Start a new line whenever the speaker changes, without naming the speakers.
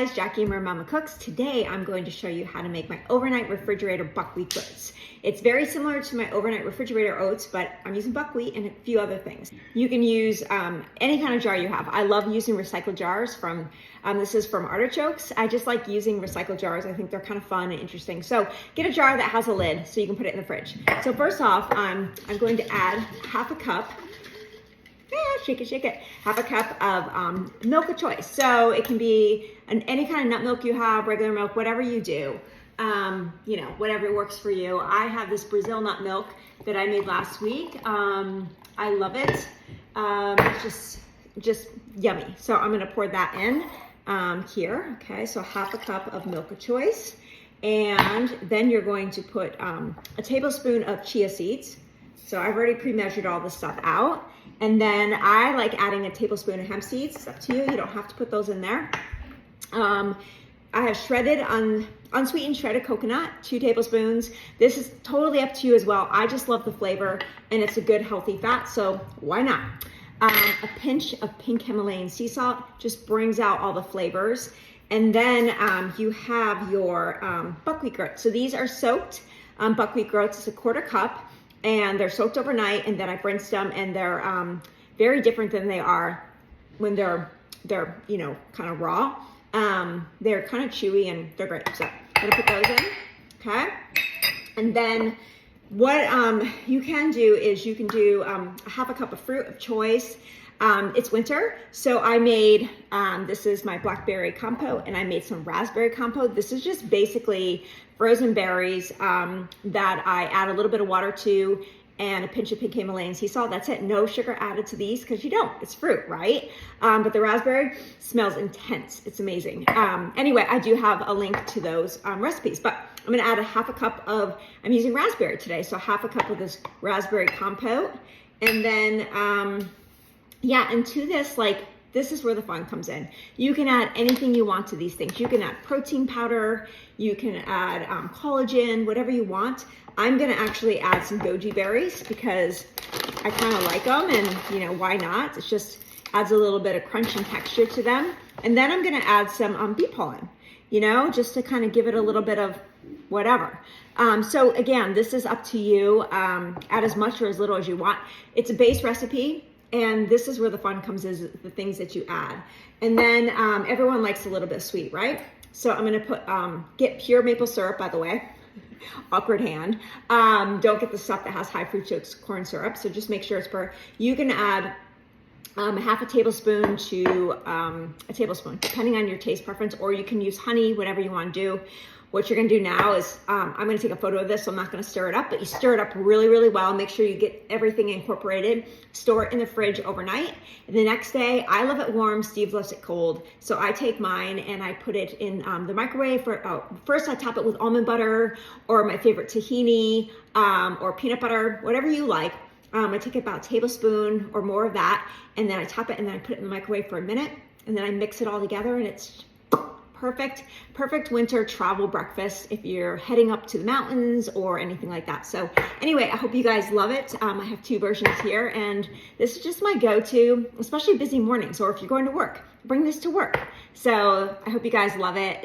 Guys, Jackie and Mama Cooks. Today I'm going to show you how to make my overnight refrigerator buckwheat oats. It's very similar to my overnight refrigerator oats, but I'm using buckwheat and a few other things. You can use any kind of jar you have. I love using recycled jars from, this is from artichokes. I just like using recycled jars. I think they're kind of fun and interesting. So get a jar that has a lid so you can put it in the fridge. So first off, I'm going to add half a cup. Shake it. Half a cup of milk of choice. So it can be any kind of nut milk you have, regular milk, whatever you do. You know, whatever works for you. I have this Brazil nut milk that I made last week. I love it. It's just yummy. So I'm gonna pour that in here. Okay, so half a cup of milk of choice. And then you're going to put a tablespoon of chia seeds. So I've already pre-measured all this stuff out. And then I like adding a tablespoon of hemp seeds. It's up to you. You don't have to put those in there. I have shredded, unsweetened shredded coconut, 2 tablespoons. This is totally up to you as well. I just love the flavor and it's a good healthy fat, so why not? A pinch of pink Himalayan sea salt just brings out all the flavors. And then you have your buckwheat groats. So these are soaked buckwheat groats. It's a 1/4 cup. And they're soaked overnight, and then I've rinsed them, and they're very different than they are when they're you know, kind of raw. They're kind of chewy and they're great. So I'm gonna put those in, okay? And then what you can do is you can do half a cup of fruit of choice. It's winter, so I made, this is my blackberry compote, and I made some raspberry compote. This is just basically frozen berries that I add a little bit of water to and a pinch of pink Himalayan sea salt. That's it. No sugar added to these because you don't. It's fruit, right? But the raspberry smells intense. It's amazing. Anyway, I do have a link to those recipes, but I'm going to add a half a cup of, I'm using raspberry today, so half a cup of this raspberry compote. And then, yeah, and to this, like, this is where the fun comes in. You can add anything you want to these things. You can add protein powder, you can add collagen, whatever you want. I'm gonna actually add some goji berries because I kind of like them, and you know, why not? It just adds a little bit of crunch and texture to them. And then I'm gonna add some bee pollen, you know, just to kind of give it a little bit of whatever. So again, this is up to you. Add as much or as little as you want. It's a base recipe. And this is where the fun comes, is the things that you add. And then everyone likes a little bit of sweet, right? So I'm gonna put, get pure maple syrup, by the way. Awkward hand. Don't get the stuff that has high fructose corn syrup. So just make sure it's pure. You can add half a tablespoon to a tablespoon, depending on your taste preference, or you can use honey, whatever you wanna do. What you're gonna do now is, I'm gonna take a photo of this, so I'm not gonna stir it up, but you stir it up really, really well. Make sure you get everything incorporated. Store it in the fridge overnight. And the next day, I love it warm, Steve loves it cold. So I take mine and I put it in the microwave for, first I top it with almond butter, or my favorite tahini, or peanut butter, whatever you like. I take about a tablespoon or more of that, and then I top it and then I put it in the microwave for a minute, and then I mix it all together, and it's perfect winter travel breakfast if you're heading up to the mountains or anything like that. So anyway, I hope you guys love it. I have 2 versions here, and this is just my go-to, especially busy mornings, or if you're going to work, bring this to work. So I hope you guys love it.